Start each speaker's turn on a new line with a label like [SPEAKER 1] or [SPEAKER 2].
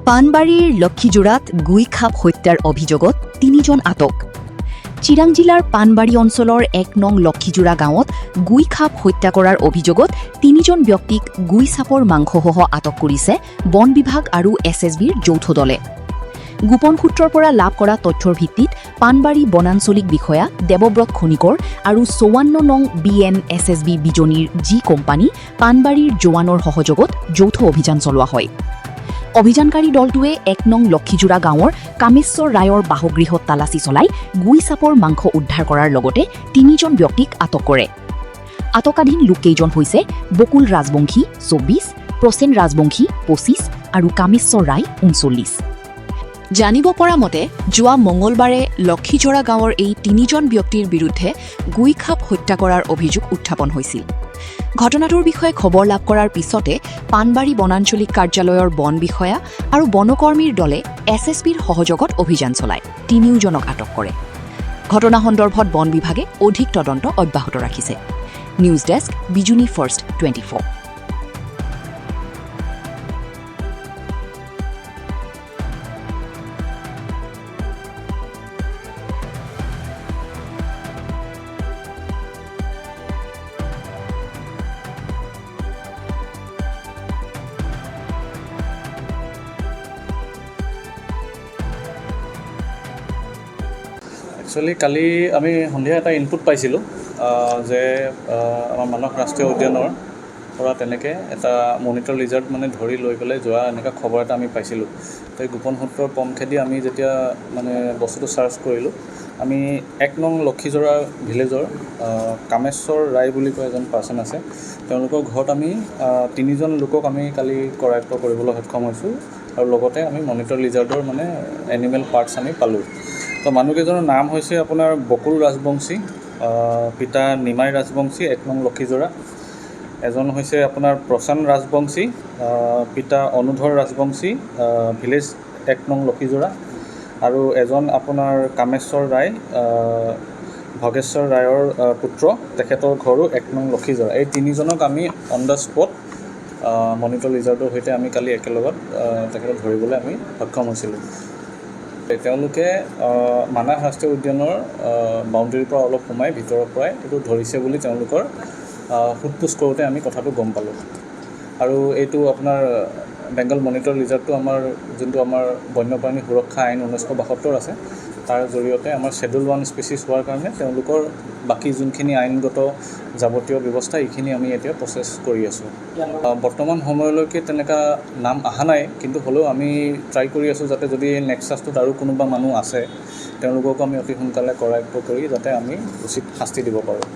[SPEAKER 1] পানবাড়ীৰ লক্ষীজোড়াত গুই খাপ হত্যাৰ অভিযোগত ৩জন আটক। চিৰাং জিলাৰ পানবাড়ী অঞ্চলৰ ১ নং লক্ষীজোড়া গাঁৱত গুই খাপ হত্যা কৰাৰ অভিযোগত ৩জন ব্যক্তিক গুই চাপৰ মাংসসহ আটক কৰিছে বন বিভাগ আৰু এছএছবিৰ যৌথ দলে। গোপন সূত্ৰৰ পৰা লাভ কৰা তথ্যৰ ভিত্তিত পানবাড়ী বনাঞ্চলিক বিষয়া দেৱব্ৰত খনিকৰ আৰু ৫৪ নং BN SSB বিজনীৰ জি কোম্পানী পানবাড়ীৰ জোৱানৰ সহযোগত যৌথ অভিযান চলোৱা হয়। অভিযানকাৰী দলটোৱে ১ নং লক্ষীজোড়া গাঁৱৰ কামেশ্বৰ ৰায়ৰ বাসগৃহত তালাচী চলাই গুই চাপৰ মাংস উদ্ধাৰ কৰাৰ লগতে ৩জন ব্যক্তিক আটক কৰে। আটকাধীন লোককেইজন হৈছে বকুল ৰাজবংশী ২৪, প্ৰসেন ৰাজবংশী ২৫ আৰু কামেশ্বৰ ৰায় ৩৯। জানিব পৰা মতে যোৱা মঙলবাৰে লক্ষীজোড়া গাঁৱৰ এই ৩জন ব্যক্তিৰ বিৰুদ্ধে গুই খাপ হত্যা কৰাৰ অভিযোগ উত্থাপন হৈছিল। ঘটনাটোৰ বিষয়ে খবৰ লাভ কৰাৰ পিছতে পানবাড়ী বনাঞ্চলিক কাৰ্যালয়ৰ বন বিষয়া আৰু বনকৰ্মীৰ দলে এছএছবিৰ সহযোগত অভিযান চলায় ৩জনক আটক কৰে। ঘটনা সন্দৰ্ভত বন বিভাগে অধিক তদন্ত অব্যাহত ৰাখিছে। News desk, Bijuni first 24।
[SPEAKER 2] Actually কালি আমি সন্ধিয়া এটা ইনপুট পাইছিলোঁ যে আমাৰ মানস ৰাষ্ট্ৰীয় উদ্যানৰ পৰা তেনেকৈ এটা মনিটৰ লিজাৰ্ড ধৰি লৈ পেলাই যোৱা এনেকুৱা খবৰ এটা আমি পাইছিলোঁ। তো এই গোপন সূত্ৰৰ পমখেদি আমি যেতিয়া বস্তুটো চাৰ্চ কৰিলোঁ, আমি ১ নং লক্ষীজোড়া ভিলেজৰ কামেশ্বৰ ৰায় বুলি কয় এজন পাৰ্চন আছে। তেওঁলোকৰ ঘৰত আমি ৩জন লোকক আমি কালি কৰায়ত্ব কৰিবলৈ সক্ষম হৈছোঁ আৰু লগতে আমি মনিটৰ লিজাৰ্ডৰ এনিমেল পাৰ্টছ আমি পালোঁ। তো মানুহকেইজনৰ নাম হৈছে আপোনাৰ বকুল ৰাজবংশী, পিতা নিমাই ৰাজবংশী ১ নং লক্ষীজোড়া। এজন হৈছে আপোনাৰ প্ৰসেন ৰাজবংশী, পিতা অনুধৰ ৰাজবংশী, ভিলেজ ১ নং লক্ষীজোড়া। আৰু এজন আপোনাৰ কামেশ্বৰ ৰায়, ভগেশ্বৰ ৰায়ৰ পুত্ৰ, তেখেতৰ ঘৰো ১ নং লক্ষীজোড়া। এই ৩জনক আমি অন দ্য স্পট মনিটৰ লিজাৰ্ডৰ সৈতে আমি কালি একেলগত তেখেতক ধৰিবলৈ আমি সক্ষম হৈছিলোঁ। তেওঁলোকে মানাহ ৰাষ্ট্ৰীয় উদ্যানৰ বাউণ্ডেৰীৰ পৰা অলপ সোমাই ভিতৰৰ পৰাই এইটো ধৰিছে বুলি তেওঁলোকৰ সোধ-পোছ কৰোঁতে আমি কথাটো গম পালোঁ। আৰু এইটো আপোনাৰ বেংগল মনিটৰ লিজাৰ্ডটো আমাৰ যোনটো আমাৰ বন্যপ্ৰাণী সুৰক্ষা আইন ১৯৭২ আছে, তাৰ জৰিয়তে আমাৰ শ্বেডুল 1 স্পেচিছ হোৱাৰ কাৰণে তেওঁলোকৰ বাকী যোনখিনি আইনগত যাৱতীয় ব্যৱস্থা এইখিনি আমি এতিয়া প্ৰচেছ কৰি আছোঁ। বৰ্তমান সময়লৈকে তেনেকুৱা নাম অহা নাই, কিন্তু হ'লেও আমি ট্ৰাই কৰি আছোঁ যাতে যদি নেক্সাছটোত আৰু কোনোবা মানুহ আছে তেওঁলোককো আমি অতি সোনকালে কৰায়ত্ব কৰি যাতে আমি উচিত শাস্তি দিব পাৰোঁ।